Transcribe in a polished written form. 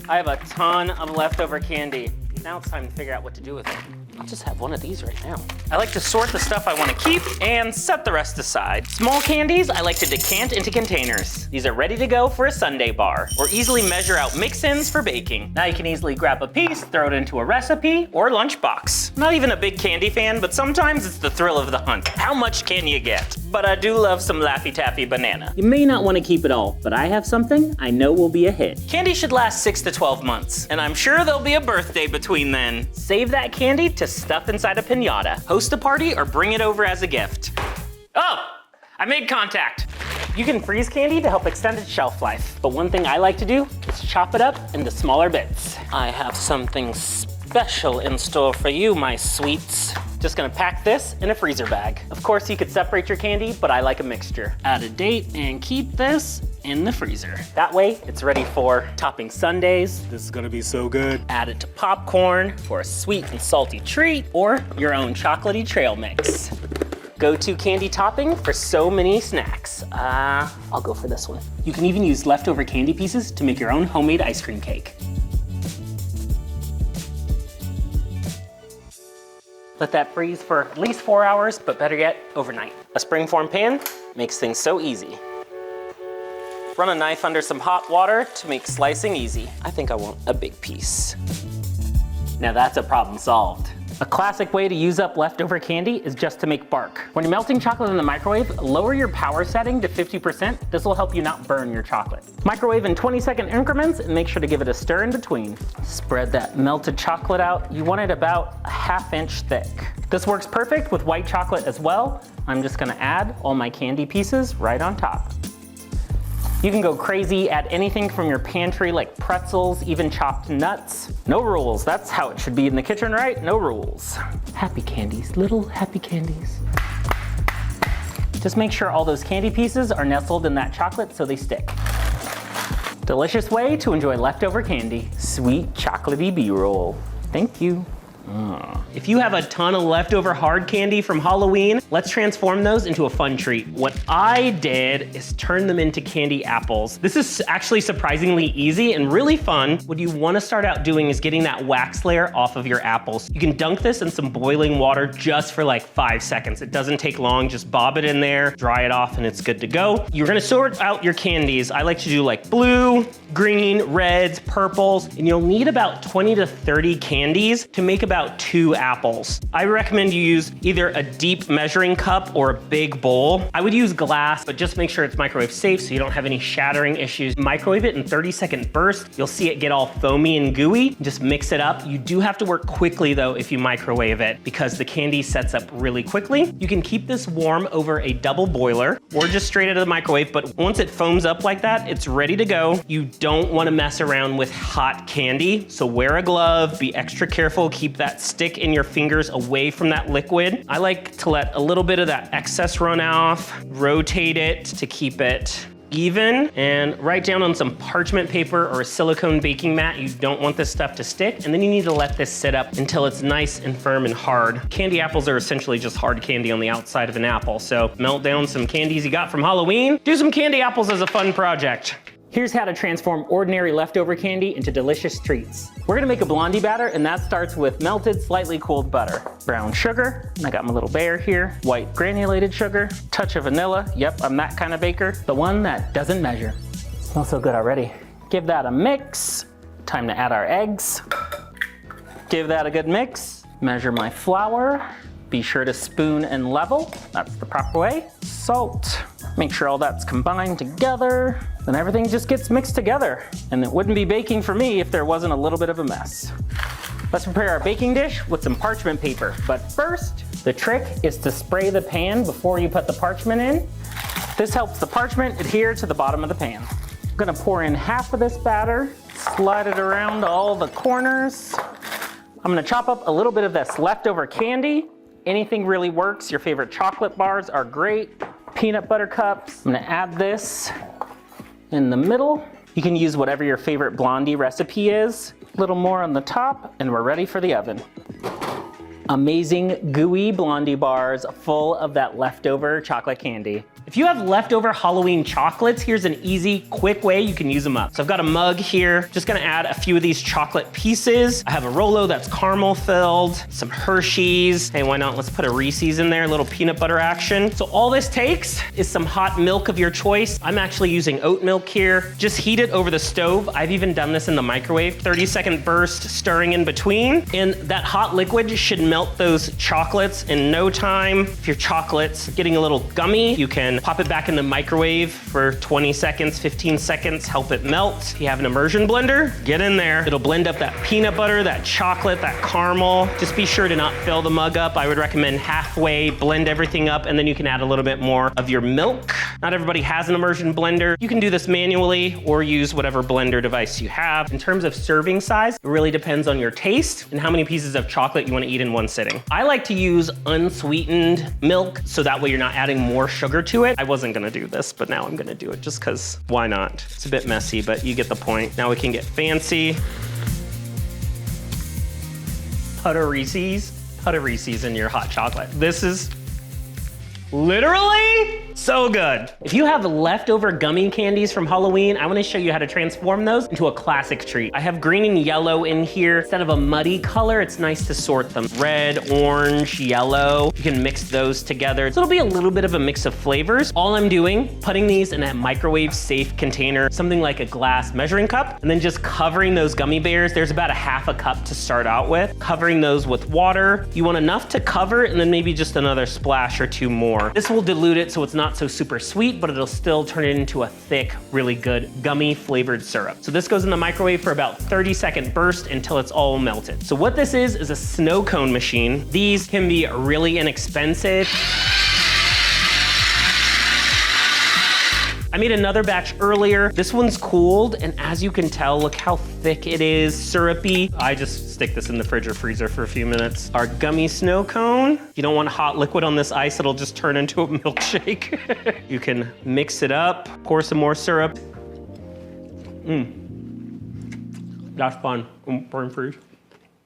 I have a ton of leftover candy. Now it's time to figure out what to do with it. I'll just have one of these right now. I like to sort the stuff I want to keep and set the rest aside. Small candies, I like to decant into containers. These are ready to go for a sundae bar, or easily measure out mix-ins for baking. Now you can easily grab a piece, throw it into a recipe or lunchbox. Not even a big candy fan, but sometimes it's the thrill of the hunt. How much can you get? But I do love some Laffy Taffy banana. You may not want to keep it all, but I have something I know will be a hit. Candy should last 6 to 12 months, and I'm sure there'll be a birthday between then. Save that candy to stuff inside a piñata. Host a party or bring it over as a gift. Oh, I made contact. You can freeze candy to help extend its shelf life, but one thing I like to do is chop it up into smaller bits. I have something special in store for you, my sweets. Just gonna pack this in a freezer bag. Of course, you could separate your candy, but I like a mixture. Add a date and keep this in the freezer. That way, it's ready for topping sundaes. This is gonna be so good. Add it to popcorn for a sweet and salty treat, or your own chocolatey trail mix. Go-to candy topping for so many snacks. I'll go for this one. You can even use leftover candy pieces to make your own homemade ice cream cake. Let that freeze for at least 4 hours, but better yet, overnight. A springform pan makes things so easy. Run a knife under some hot water to make slicing easy. I think I want a big piece. Now that's a problem solved. A classic way to use up leftover candy is just to make bark. When you're melting chocolate in the microwave, lower your power setting to 50%. This will help you not burn your chocolate. Microwave in 20-second increments and make sure to give it a stir in between. Spread that melted chocolate out. You want it about a ½ inch thick. This works perfect with white chocolate as well. I'm just gonna add all my candy pieces right on top. You can go crazy, add anything from your pantry like pretzels, even chopped nuts. No rules, that's how it should be in the kitchen, right? No rules. Happy candies, little happy candies. Just make sure all those candy pieces are nestled in that chocolate so they stick. Delicious way to enjoy leftover candy. Sweet chocolatey B-roll. Thank you. If you have a ton of leftover hard candy from Halloween, let's transform those into a fun treat. What I did is turn them into candy apples. This is actually surprisingly easy and really fun. What you want to start out doing is getting that wax layer off of your apples. You can dunk this in some boiling water just for like 5 seconds. It doesn't take long, just bob it in there, dry it off, and it's good to go. You're gonna sort out your candies. I like to do like blue, green, reds, purples, and you'll need about 20 to 30 candies to make about 2 apples. I recommend you use either a deep measuring cup or a big bowl. I would use glass, but just make sure it's microwave safe so you don't have any shattering issues. Microwave it in 30-second bursts. You'll see it get all foamy and gooey. Just mix it up. You do have to work quickly though if you microwave it because the candy sets up really quickly. You can keep this warm over a double boiler or just straight out of the microwave, but once it foams up like that, it's ready to go. You don't want to mess around with hot candy, so wear a glove, be extra careful, keep that stick in your fingers away from that liquid. I like to let a little bit of that excess run off, rotate it to keep it even, and write down on some parchment paper or a silicone baking mat. You don't want this stuff to stick, and then you need to let this sit up until it's nice and firm and hard. Candy apples are essentially just hard candy on the outside of an apple, so melt down some candies you got from Halloween. Do some candy apples as a fun project. Here's how to transform ordinary leftover candy into delicious treats. We're gonna make a blondie batter, and that starts with melted, slightly cooled butter. Brown sugar, I got my little bear here. White granulated sugar, touch of vanilla. Yep, I'm that kind of baker. The one that doesn't measure. Smells so good already. Give that a mix. Time to add our eggs. Give that a good mix. Measure my flour. Be sure to spoon and level. That's the proper way. Salt. Make sure all that's combined together. Then everything just gets mixed together. And it wouldn't be baking for me if there wasn't a little bit of a mess. Let's prepare our baking dish with some parchment paper. But first, the trick is to spray the pan before you put the parchment in. This helps the parchment adhere to the bottom of the pan. I'm gonna pour in half of this batter, slide it around all the corners. I'm gonna chop up a little bit of this leftover candy. Anything really works. Your favorite chocolate bars are great. Peanut butter cups. I'm gonna add this in the middle. You can use whatever your favorite blondie recipe is. A little more on the top, and we're ready for the oven. Amazing gooey blondie bars full of that leftover chocolate candy. If you have leftover Halloween chocolates, here's an easy, quick way you can use them up. So I've got a mug here, just gonna add a few of these chocolate pieces. I have a Rolo that's caramel filled, some Hershey's. Hey, why not? Let's put a Reese's in there, a little peanut butter action. So all this takes is some hot milk of your choice. I'm actually using oat milk here. Just heat it over the stove. I've even done this in the microwave. 30-second burst, stirring in between. And that hot liquid should melt those chocolates in no time. If your chocolate's getting a little gummy, you can pop it back in the microwave for 20 seconds, 15 seconds, help it melt. If you have an immersion blender, get in there. It'll blend up that peanut butter, that chocolate, that caramel. Just be sure to not fill the mug up. I would recommend halfway, blend everything up, and then you can add a little bit more of your milk. Not everybody has an immersion blender. You can do this manually or use whatever blender device you have. In terms of serving size, it really depends on your taste and how many pieces of chocolate you want to eat in one sitting. I like to use unsweetened milk, so that way you're not adding more sugar to it. I wasn't gonna do this, but now I'm gonna do it just because why not? It's a bit messy, but you get the point. Now we can get fancy. Put a Reese's in your hot chocolate. This is literally so good. If you have leftover gummy candies from Halloween, I wanna show you how to transform those into a classic treat. I have green and yellow in here. Instead of a muddy color, it's nice to sort them. Red, orange, yellow. You can mix those together. So it'll be a little bit of a mix of flavors. All I'm doing, putting these in a microwave safe container, something like a glass measuring cup, and then just covering those gummy bears. There's about a half a cup to start out with. Covering those with water. You want enough to cover and then maybe just another splash or two more. This will dilute it so it's not so super sweet, but it'll still turn it into a thick, really good gummy flavored syrup. So this goes in the microwave for about 30-second burst until it's all melted. So what this is a snow cone machine. These can be really inexpensive. I made another batch earlier. This one's cooled, and as you can tell, look how thick it is, syrupy. I just stick this in the fridge or freezer for a few minutes. Our gummy snow cone. You don't want hot liquid on this ice, it'll just turn into a milkshake. You can mix it up, pour some more syrup. That's fun. Burn freeze.